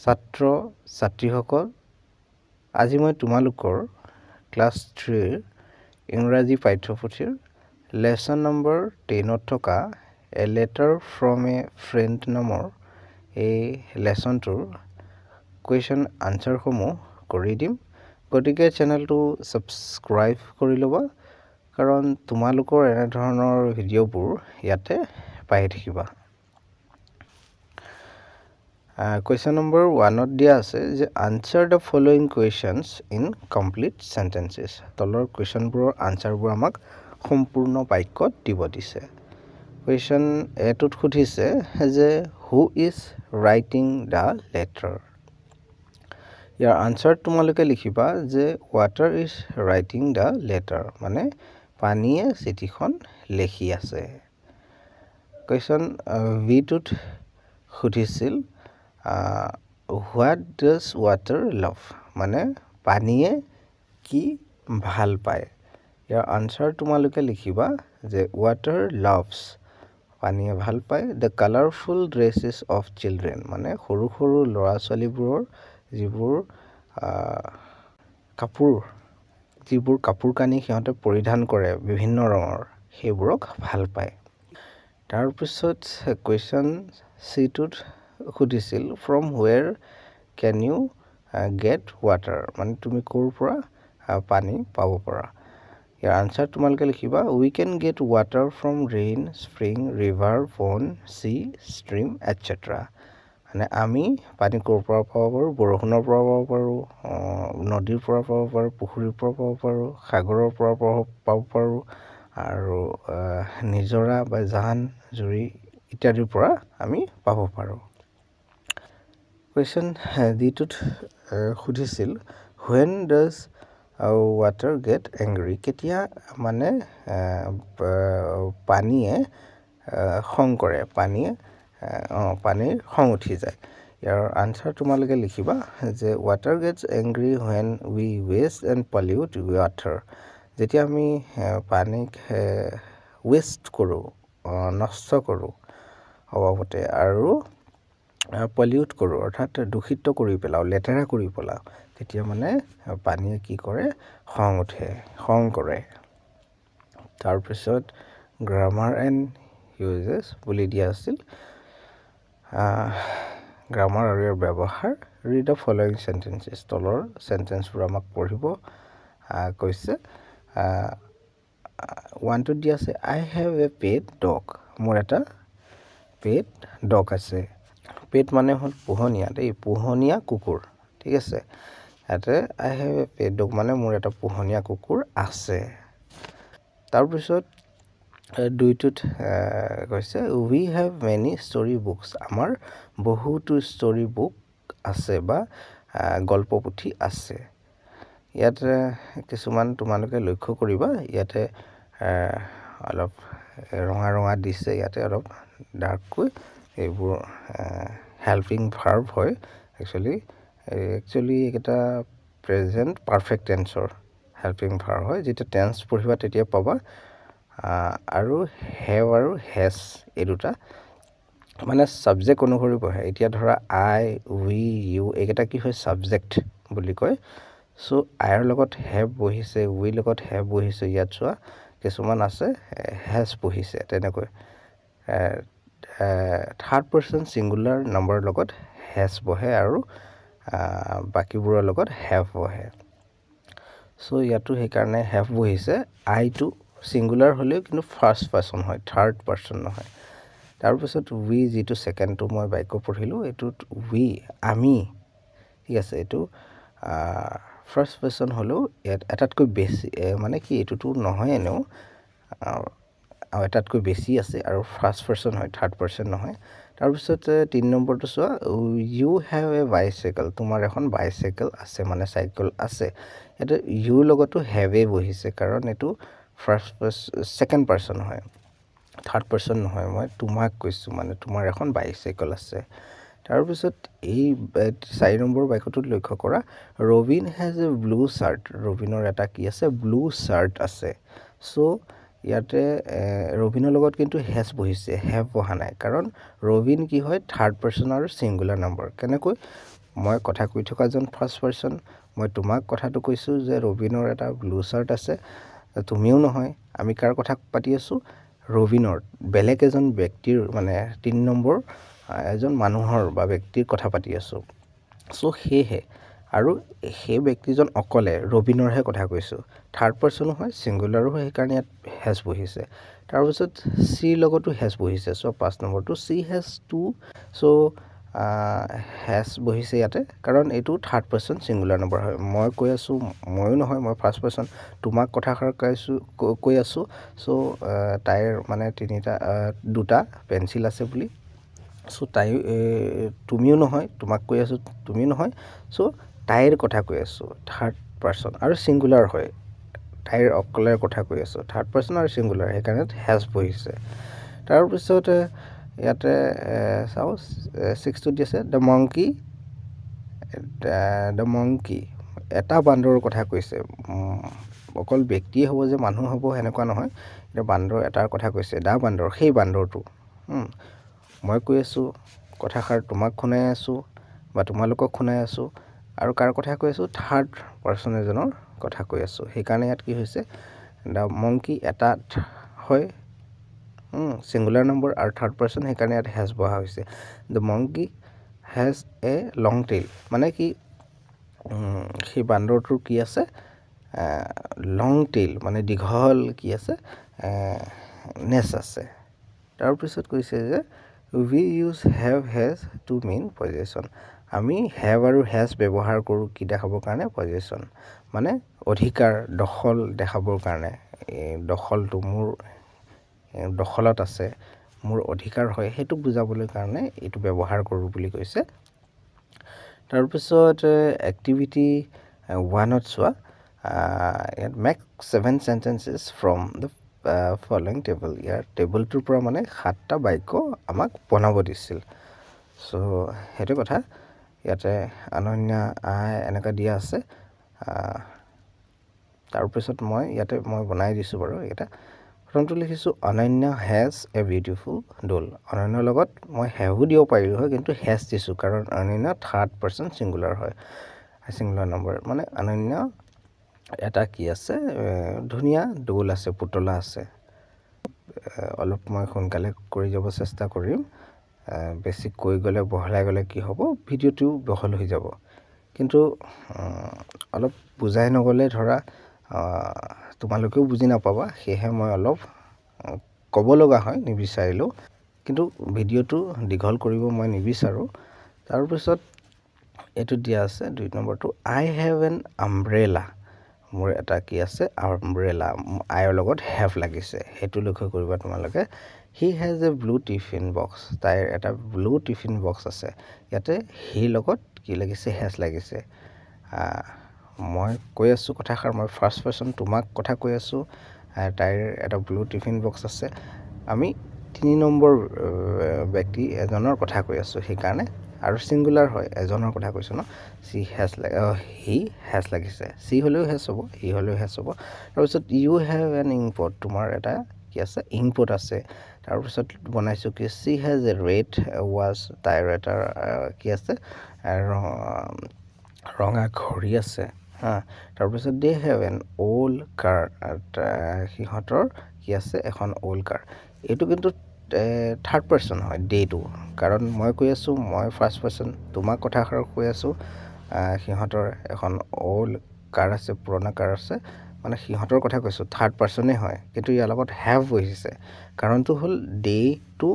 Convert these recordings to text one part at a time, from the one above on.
ছাত্ৰ ছাত্ৰীসকল আজি মই তোমালোকৰ ক্লাছ 3 ইংৰাজী পাঠ্যপুথিৰ লেসন নম্বৰ 10 থকা a letter from A friend নামৰ এই লেসনটোৰ কুৱেশ্যন আনসাৰ সমূহ কৰি দিম গতিকে চেনেলটো সাবস্ক্ৰাইব কৰি ল'বা কাৰণ তোমালোকৰ এনে ধৰণৰ ভিডিঅ'বোৰ ইয়াতে পাই থাকিবা Question number 1 দিয়া আছে যে answer the following questions in complete sentences তলৰ কোৱেশ্যনবোৰৰ আনসাৰবোৰ আমাক সম্পূৰ্ণ বাক্যত দিব দিছে Question এটোত খুধিছে যে who is writing the letter year answer তোমালোকে লিখিবা যে water is writing the letter মানে পানীয়ে চিঠিখন লিখি আছে Question v টোত খুধিছিল what does water love মানে পানীয়ে কি ভাল পায় ইয়াৰ আনসাৰ তোমালোকে লিখিবা যে water loves পানীয়ে ভাল পায় the colorful dresses of children মানে সৰু সৰু ল'ৰা ছোৱালীবোৰৰ যিবোৰ কাপোৰ কানি সিহঁতে পৰিধান কৰে বিভিন্ন ৰঙৰ সেইবোৰক ভাল পায় তাৰ পিছত কোৱেশ্যন সি টোত খুদিছিল from where can you get water মানে তুমি কোৰ পৰা পানী পাব পাৰা ইয়াৰ আনসাৰ তোমালোকে লিখিবা we can get water from rain spring river pond sea stream etc মানে আমি পানী কোৰ পৰা পাব পাৰো বৰষুণৰ পৰা পাব পাৰো নদীৰ পৰা পাব পাৰো পুখুৰীৰ পৰা পাব পাৰো সাগৰৰ পৰা পাব পাৰো আৰু নিজৰা বা জান জুৰি ইত্যাদিৰ পৰা আমি পাব পাৰো Question D-টোত খুধিছিল when does water get angry কেতিয়া মানে পানীয়ে খং কৰে পানীৰ খং উঠি যায় ইয়াৰ আনসাৰ তোমালোকে লিখিবা যে water gets angry when we waste and pollute water যেতিয়া আমি পানীক waste কৰো নষ্ট কৰো অবাবতে আৰু পলিউট কৰো অৰ্থাৎ দূষিত কৰি পেলাও লেতেৰা কৰি পেলাও তেতিয়া মানে পানীয়ে কি কৰে খং কৰে তাৰ পিছত গ্ৰামাৰ এণ্ড ইউজেছ বুলি দিয়া আছিল গ্ৰামাৰ আৰু ইয়াৰ ব্যৱহাৰ ৰিড দ্য ফলোইং সেন্টেন্সেছ তলৰ সেন্টেন্সবোৰ আমাক পঢ়িব কৈছে 1 টোত দিয়া আছে I have a pet dog মোৰ এটা pet dog আছে পেট মানে হল পোহনীয়া কুকুৰ ঠিক আছে ইয়াতে I have a pet dog মানে মোৰ এটা পোহনীয়া কুকুৰ আছে তাৰ পিছত 2 টোত কৈছে we have many story books আমাৰ বহুতো story book আছে বা গল্প পুথি আছে ইয়াতে কিছুমান তোমালোকে লক্ষ্য কৰিবা ইয়াতে অলপ ৰঙা দিছে ইয়াতে অলপ ডাৰ্ককৈ এইবোৰ হেল্পিং ভাৰ্ব হয় একচুয়ালি এটা প্ৰেজেন্ট পাৰফেক্ট টেন্সৰ হেল্পিং ভাৰ্ব হয় যেটা টেন্স পঢ়িবা তেতিয়া পাবা আৰু হেভ আৰু হেজ এই দুটা মানে সাবজেক্ট অনুসৰি বহে এতিয়া ধৰা I we you এইকেইটা কি হয় সাবজেক্ট বুলি কয় সো আইৰ লগত হেভ বহিছে উই লগত হেভ বহিছে ইয়াত চোৱা কিছুমান আছে হেজ বহিছে তেনেকৈ থাৰ্ড পাৰসন সিঙ্গুলাৰ নম্বৰ লগত হেজ বহে আৰু বাকিবোৰৰ লগত হেভ বহে সো ইয়াতো সেই কাৰণে হেভ বহিছে I টো সিঙ্গুলাৰ হলেও কিন্তু ফাৰ্স্ট পাৰসন হয় থাৰ্ড পাৰসন নহয় তাৰ পিছত we যেটো সেকেন্ড টো মই বাক্য পঢ়িলো এটো we আমি ঠিক আছে এটো ফাৰ্স্ট পাৰসন হলো এটাতকৈ বেছি মানে কি এটোটো নহয় এনেও এটাতকৈ বেছি আছে আৰু ফাৰ্স্ট পাৰসন হয় থাৰ্ড পাৰসন নহয় তাৰ পিছত 3 নম্বৰটো চোৱা you have a bicycle তোমাৰ এখন bicycle আছে মানে সাইকেল আছে এটা you লগতো have এ বহিছে কাৰণ এটো ফাৰ্স্ট সেকেন্ড পাৰসন হয় থাৰ্ড পাৰসন নহয় মই তোমাক কৈছো মানে তোমাৰ এখন bicycle আছে তাৰ পিছত এই 4 নম্বৰ বাক্যটোত লক্ষ্য কৰা Robin has a blue shirt ৰবিনৰ এটা কি আছে blue shirt আছে সো ইয়াতে ৰবিনৰ লগত কিন্তু হেজ বহিছে হেভ বহা নাই কাৰণ ৰবিন কি হয় থাৰ্ড পাৰসন আৰু সিঙ্গুলাৰ নম্বৰ কেনেকৈ মই কথা কৈ থকাজন ফাৰ্ষ্ট পাৰ্চন মই তোমাক কথাটো কৈছোঁ যে ৰবিনৰ এটা ব্লু চাৰ্ট আছে তুমিও নহয় আমি কাৰ কথা পাতি আছোঁ ৰবিনৰ বেলেগ এজন ব্যক্তিৰ মানে 3 নম্বৰ এজন মানুহৰ বা ব্যক্তিৰ কথা পাতি আছোঁ সো হেহে আৰু সেই ব্যক্তিজন অকলে ৰবিনৰহে কথা কৈছোঁ থাৰ্ড পাৰ্চনো হয় সিঙ্গুলাৰো হয় সেইকাৰণে ইয়াত হেজ বহিছে তাৰপিছত চি লগতো হেজ বহিছে সো 5 নম্বৰটো she has to so has বহিছে ইয়াতে কাৰণ এইটো থাৰ্ড পাৰ্চন সিঙ্গুলাৰ নম্বৰ হয় মই কৈ আছোঁ ময়ো নহয় মই ফাৰ্ষ্ট পাৰ্চন তোমাক কথাষাৰ কৈ আছোঁ সো তাইৰ মানে দুটা পেন্সিল আছে বুলি সো তাই তুমিও নহয় তোমাক কৈ আছোঁ তুমি নহয় সো তাইৰ কথা কৈ আছোঁ থাৰ্ড পাৰ্চন আৰু সিঙ্গুলাৰ হয় তাইৰ অকলেৰ কথা কৈ আছোঁ থাৰ্ড পাৰ্চন আৰু সিঙ্গুলাৰ সেইকাৰণে হেজ বহিছে তাৰপিছত ইয়াতে চাও 6টো দিছে দ্য মংকি এটা বান্দৰৰ কথা কৈছে অকল ব্যক্তিয়ে হ'ব যে মানুহ হ'ব হেনেকুৱা নহয় এটা বান্দৰ এটাৰ কথা কৈছে দা বান্দৰ সেই বান্দৰটো মই কৈ আছোঁ কথাষাৰ তোমাক শুনাই আছোঁ বা তোমালোকক শুনাই আছোঁ আৰু কাৰ কথা কৈ আছোঁ থাৰ্ড পাৰ্চন এজনৰ কথা কৈ আছোঁ সেইকাৰণে ইয়াত কি হৈছে দা মংকি এটা হয় সিঙ্গুলাৰ নম্বৰ আৰু থাৰ্ড পাৰ্চন সেইকাৰণে ইয়াত হেজ বহা হৈছে the monkey has a long tail মানে কি সেই বান্দৰটোৰ কি আছে লং টেইল মানে দীঘল কি আছে নেছ আছে তাৰপিছত কৈছে যে we use have has to mean possession আমি have আৰু has ব্যৱহাৰ কৰোঁ কি দেখাবৰ কাৰণে possession মানে অধিকাৰ দখল দেখাবৰ কাৰণে দখলটো মোৰ দখলত আছে মোৰ অধিকাৰ হয় হেতু বুজাবলৈ কাৰণে এটো ব্যৱহাৰ কৰোঁ বুলি কৈছে তাৰপিছত এক্টিভিটি 1ত চোৱা make 7 sentences from the following table ইয়াৰ টেবলটোৰ পৰা মানে 7টা বাক্য আমাক বনাব দিছিল সো হেতু কথা ইয়াতে অনন্যা এনেকা দিয়া আছে তাৰপিছত মই বনাই দিছো বাৰু এটা প্ৰথমটো লিখিছো Ananya has a beautiful doll অনন্যাৰ লগত মই হেভু দিব পাৰিলো হয় কিন্তু হেজ দিছো কাৰণ অনন্যা থাৰ্ড পাৰ্চন সিঙ্গুলাৰ হয় সিঙ্গুলাৰ নম্বৰ মানে অনন্যা এটা কি আছে ধুনিয়া ডল আছে পুতলা আছে অলপ মই সোনকালে কৰি যাব চেষ্টা কৰিম বেসিক কৈ গলে বহলাই গলে কি হ'ব ভিডিওটো বহল হৈ যাব কিন্তু অলপ বুজাই নগলে ধৰা তোমালোকেও বুজি নাপাবা সেহে মই অলপ ক'ব লগা হয় নিবিচাৰিলো কিন্তু ভিডিওটো দীঘল কৰিব মই নিবিচাৰো তাৰ পিছত এটো দিয়া আছে 2 নম্বৰটো I have an umbrella মোৰ এটা কি আছে umbrella আইৰ লগত have লাগিছে হেতু লক্ষ্য কৰিবা তোমালোকে he has a blue tiffin box তাইৰ এটা ব্লু টিফিন বক্স আছে ইয়াতে হি লগত কি লাগিছে has লাগিছে মই কৈ আছো কথাষাৰ মই ফাৰ্ষ্ট পাৰ্চন তোমাক কথা কৈ আছো তাইৰ এটা ব্লু টিফিন বক্স আছে আমি 3 নম্বৰ ব্যক্তি এজনৰ কথা কৈ আছো সেইকাৰণে আৰু সিঙ্গুলাৰ হয় এজনৰ কথা কৈছো ন হি has লাগিছে সি হলেও has হ'ব হি হলেও has হ'ব তাৰপিছত you have an ink pot তোমাৰ এটা কি আছে ink pot আছে তাৰপিছত বনাইছো কি she has a red watch তাইৰ এটা কি আছে ৰঙা ঘড়ী আছে তাৰপিছত they have an old car সিহঁতৰ কি আছে এখন old car এটো কিন্তু থাৰ্ড পাৰ্চন হয় ডেটো কাৰণ মই কৈ আছো মই ফাৰ্ষ্ট পাৰ্চন তোমাক কথাষাৰ কৈ আছো সিহঁতৰ এখন old car আছে পুৰণা car আছে মানে সিহঁতৰ কথা কৈছো থাৰ্ড পাৰ্চনে হয় কিন্তু ইয়াৰ লগত have বহিছে কাৰণটো হল ডে টু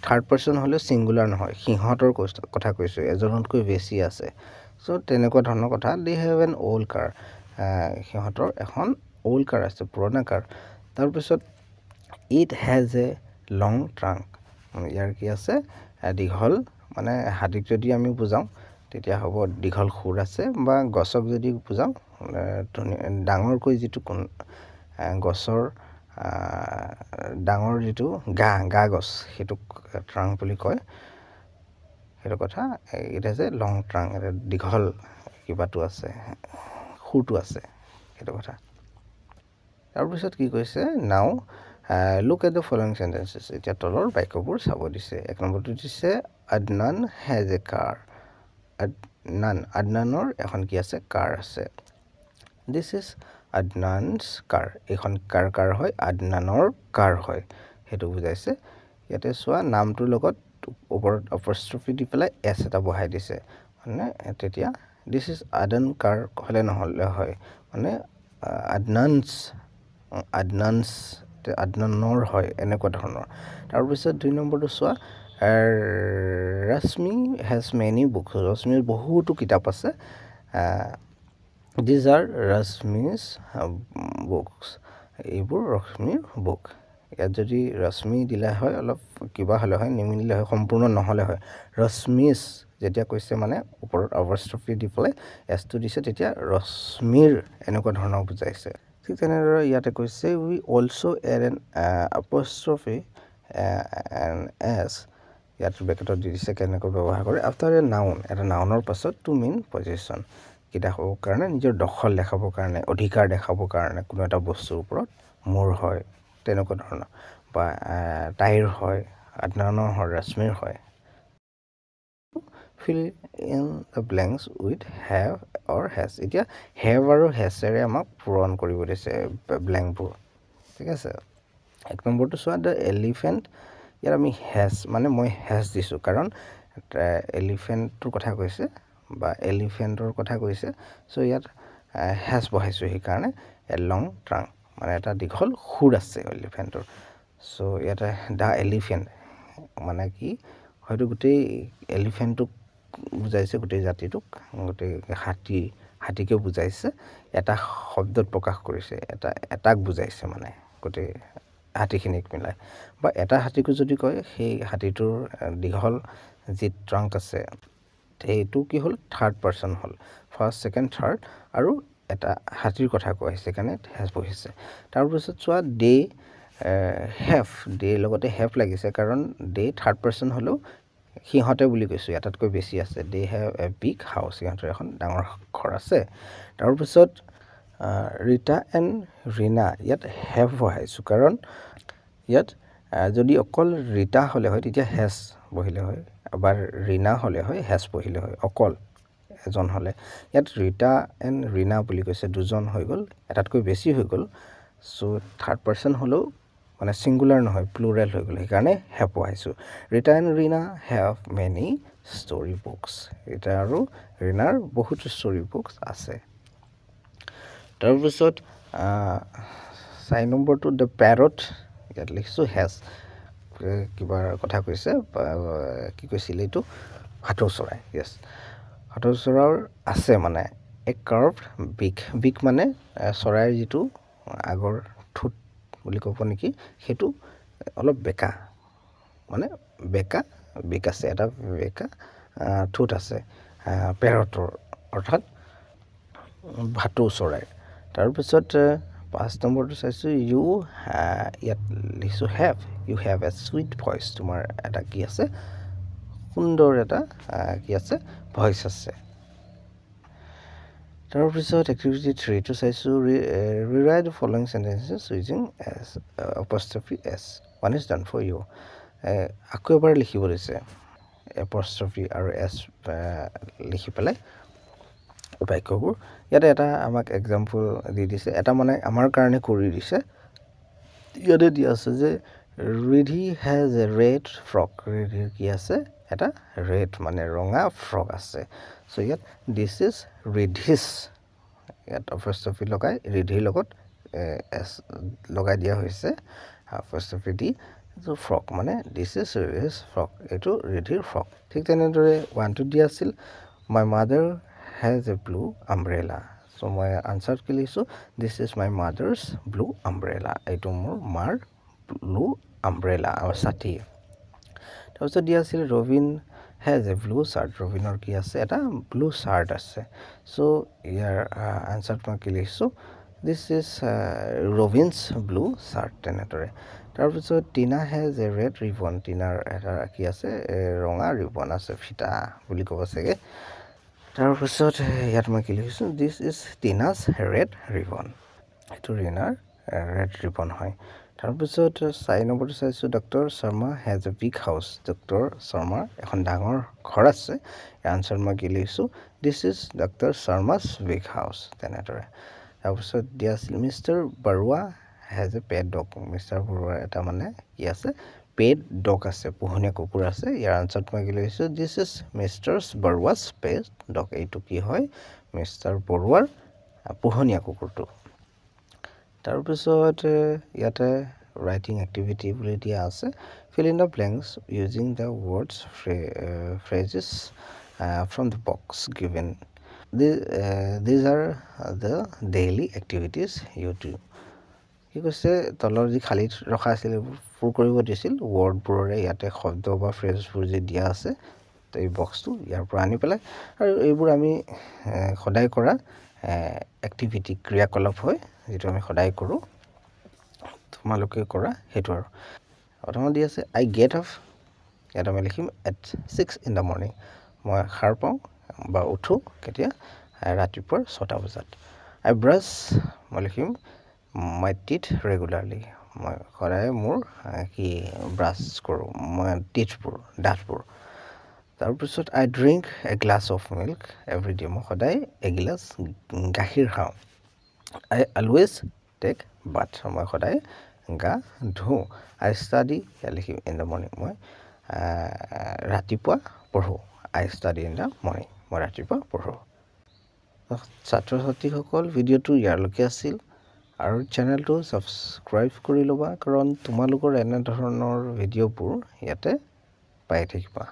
থাৰ্ড পাৰ্চন হলে সিঙ্গুলাৰ নহয় সিহঁতৰ কথা কৈছো এজনতকৈ বেছি আছে সো তেনেকুৱা ধৰণৰ কথা they have an old car সিহঁতৰ এখন old car আছে পুৰণা car তাৰপিছত it has a long trunk ইয়াৰ কি আছে দীঘল মানে হাতীক যদি আমি বুজাও তেতিয়া হ'ব দীঘল খুৰ আছে বা গছক যদি বুজাও ডাঙৰকৈ যেটো গছৰ ডাঙৰ যেটো গা গছ হেতু ট্ৰাংক বুলি কয় হেতু কথা it has a long trunk এটা দীঘল কিবাটো আছে খুৰটো আছে হেতু কথা তাৰপিছত কি কৈছে নাও look at the following sentences এতিয়া তলৰ বাক্যবোৰ চাব দিছে এক নম্বৰটো দিছে Adnan has a car আদনানৰ এখন কি আছে কাৰ আছে দিস ইজ আদনানছ কাৰ এখন কাৰ হয় আদনানৰ কাৰ হয় হেতু বুজাইছে ইয়াতে সোৱা নামটোৰ লগত ওপৰত অপস্ট্ৰফি দি পেলাই এস এটা বহাই দিছে মানে তেতিয়া দিস ইজ আদন কাৰ হলে নহলে হয় মানে আদনানৰ হয় এনেকুৱা ধৰণৰ তাৰ পিছত 2 নম্বৰটো সোৱা ৰশ্মি has many books ৰশ্মিৰ বহুতো কিতাপ আছে these are Rashmi's books এইবোৰ ৰশ্মিৰ বুক ইয়াত যদি ৰশ্মি দিলা হয় অলপ কিবা হলে হয় নিমিলিলে হয় সম্পূৰ্ণ নহলে হয় ৰশ্মি's যেতিয়া কৈছে মানে ওপৰত অপস্ট্ৰফি দি পেলাই এসটো দিছে তেতিয়া ৰশ্মিৰ এনেকুৱা ধৰণৰ বুজাইছে ঠিক তেনেদৰে ইয়াতে কৈছে we also add an apostrophe and s ইয়াত ব্ৰেকেটত দি দিছে কেনেকৈ ব্যৱহাৰ কৰে after a noun এটা নাউনৰ পাছত to mean possession কি দেখাবৰ কাৰণে নিজৰ দখল দেখাবৰ কাৰণে অধিকাৰ দেখাবৰ কাৰণে কোনো এটা বস্তুৰ ওপৰত মোৰ হয় তেনেকুৱা ধৰণৰ বা তাইৰ হয় আদনানৰ হয় ৰশ্মিৰ হয় fill in the blanks with have or has এতিয়া have আৰু has এৰে আমাক পূৰণ কৰিব দিছে ব্ল্যাঙ্কবোৰ ঠিক আছে 1 নম্বৰটো সোৱা the elephant ইয়াৰ আমি has মানে মই has দিছো কাৰণ এলিফেন্টৰ কথা কৈছে বা এলিফেন্টৰ কথা কৈছে সো ইয়াত has বহাইছো এই কাৰণে a long trunk মানে এটা দীঘল খুৰ আছে এলিফেন্টৰ সো ইয়াত দা এলিফেন্ট মানে কি হয়তো গোটেই এলিফেন্টক বুজাইছে গোটেই জাতিটোক গোটেই হাতীকে বুজাইছে এটা শব্দত প্ৰকাশ কৰিছে এটাক বুজাইছে মানে গোটেই হাতীখিনিক মিলাই বা এটা হাতীকো যদি কয় সেই হাতীটোৰ দীঘল যি ট্ৰাঙ্ক আছে এইটো কি হল থাৰ্ড পাৰসন হল ফাৰ্স্ট সেকেন্ড থাৰ্ড আৰু এটা হাতীৰ কথা কৈছে কাৰণে হেজ বহিছে তাৰ পিছত চোৱা দে হেভ দে লগতে হেভ লাগিছে কাৰণ দে থাৰ্ড পারসন হলো সিহঁতে বুলি কৈছো এটাতকৈ বেছি আছে দে হেভ এ বিগ হাউস সিহঁতৰ এখন ডাঙৰ ঘৰ আছে তাৰ পিছত ৰিতা এণ্ড ৰিনা ইয়াত হেভ বহাইছো কাৰণ ইয়াত যদি অকল ৰিতা হলে হয় তেতিয়া হেজ বহিলে হয় আবাৰ ৰিনা হলে হয় হেজ বহিলে হয় অকল এজন হলে ইয়াত ৰিতা এণ্ড ৰিনা বুলি কৈছে দুজন হৈ গল এটাতকৈ বেছি হৈ গল সো থাৰ্ড পাৰসন হলো মানে সিঙ্গুলাৰ নহয় প্লুৰাল হৈ গল সেইকাৰণে হেভ বহাইছো Rita and Rina have many story books এটা আৰু ৰিনাৰ বহুত ষ্টৰী বুকস আছে তাৰ পিছত 4 নম্বৰটো দ্য প্যাৰট ইয়াত লিখছো হেজ কিবা কথা কৈছে কি কৈছিল এইটো হাতৰ চৰাই यस হাতৰ চৰাৰ আছে মানে এ কাৰ্ভ বিগ মানে চৰাইৰ যিটো আগৰ ঠুট বুলি ক'ব নেকি হেতু অলপ বেকা মানে বেকা বিগ আছে এটা বেকা ঠুট আছে প্যাৰটৰ অৰ্থাৎ ভাটৌ চৰাই তাৰ পিছত 5 নম্বৰটো চাইছো ইউ ইয়াত লিখছো have you have a sweet voice তোমাৰ এটা কি আছে সুন্দৰ এটা কি আছে ভয়েস আছে তাৰ পিছত এক্টিভিটি 3 টো চাইছো rewrite the following sentences using s apostrophe s one is done for you আকৌ এবাৰ লিখিব দিছে apostrophe আৰু s লিখি পেলাই বাক্যবোৰ ইয়াতে এটা আমাক এক্সাম্পল দি দিছে এটা মানে আমাৰ কাৰণে কৰি দিছে ইয়াতে দি আছে যে Ridhi has a red frock ৰিধিৰ কি আছে এটা red মানে ৰঙা ফ্ৰক আছে সো ইয়াত this is Ridhi's ইয়াত apostrophe লগাই ৰিধিৰ লগত s লগাই দিয়া হৈছে apostrophe দি so ফ্ৰক মানে this is Ridhi's frock এটো ৰিধিৰ ফ্ৰক ঠিক তেনেদৰে 1 টো দিয়া আছিল my mother has a blue umbrella so my answer কি লিখছো this is my mother's blue umbrella এটো মোৰ মাৰ blue umbrella or sati তাৰপিছত দিয়া আছিল Robin has a blue shirt ৰবিনৰ কি আছে এটা blue shirt আছে so ইয়াৰ answer মই কি লিখছো this is Robin's blue shirt তেনেদৰে তাৰপিছত Tina has a red ribbon টিনাৰ এটা কি আছে ৰঙা ৰিবন আছে ফিটা বুলি ক'ব চাগে তাৰপিছত ইয়াত মই কি লিখিছো this is Tina's red ribbon এটো ৰিনাৰ red ribbon হয় তাৰপিছত 4 নম্বৰটো চাইছোঁ doctor Sharma has a big house. Doctor শৰ্মাৰ এখন ডাঙৰ ঘৰ আছে। ইয়াৰ আনচাৰ মই কি লিখিছোঁ, this is doctor Sharma's big house. তেনেদৰে তাৰপিছত দিয়া আছিল mister Barua has a pet dog. Mister বৰুৱাৰ এটা মানে কি আছে, পেট ডগ আছে, পোহনীয়া কুকুৰ আছে। ইয়াৰ আনচাৰত মই কি লিখিছোঁ, this is mister Barua's pet dog. এইটো কি হয়, মিষ্টাৰ বৰুৱাৰ পোহনীয়া কুকুৰটো। তাৰপিছত ইয়াতে ৰাইটিং এক্টিভিটি বুলি দিয়া আছে। Fill in the blanks using the words phrases from the box given. These are the daily activities you do. কি কৈছে, তলৰ যি খালী ৰখা আছিল এইবোৰ পূৰ কৰিব দিছিল। ৱৰ্ডবোৰৰে ইয়াতে শব্দ বা ফ্ৰেজবোৰ যি দিয়া আছে, তো এই বক্সটো ইয়াৰ পৰা আনি পেলাই, আৰু এইবোৰ আমি সদায় কৰা এক্টিভিটি ক্ৰিয়াকলাপ হয়, যিটো আমি সদায় কৰোঁ, তোমালোকে কৰা সেইটো। আৰু প্ৰথমত দি আছে আই গেট আপ, ইয়াত আমি লিখিম এট 6 in the morning। মই সাৰ পাওঁ বা উঠোঁ কেতিয়া, ৰাতিপুৱাৰ 6টা বজাত। আই ব্ৰাছ, মই লিখিম মাই টিথ ৰেগুলাৰলি, মই সদায় মোৰ কি ব্ৰাছ কৰোঁ, মই টিথবোৰ, দাঁতবোৰ। তাৰপিছত I drink a glass of milk every day, মই সদায় এগিলাচ গাখীৰ খাওঁ। আই অলৱেজ টেক বাথ, মই সদায় গা ধুওঁ। আই ষ্টাডি, ইয়াত লিখিম ইন দ্য মৰ্ণিং, মই ৰাতিপুৱা পঢ়োঁ। আই ষ্টাডি ইন দ্য মৰ্ণিং, মই ৰাতিপুৱা পঢ়োঁ। ছাত্ৰ ছাত্ৰীসকল, ভিডিঅ'টো ইয়াৰলৈকে আছিল, আৰু চেনেলটো ছাবস্ক্ৰাইব কৰি ল'বা, কাৰণ তোমালোকৰ এনেধৰণৰ ভিডিঅ'বোৰ ইয়াতে পাই থাকিবা।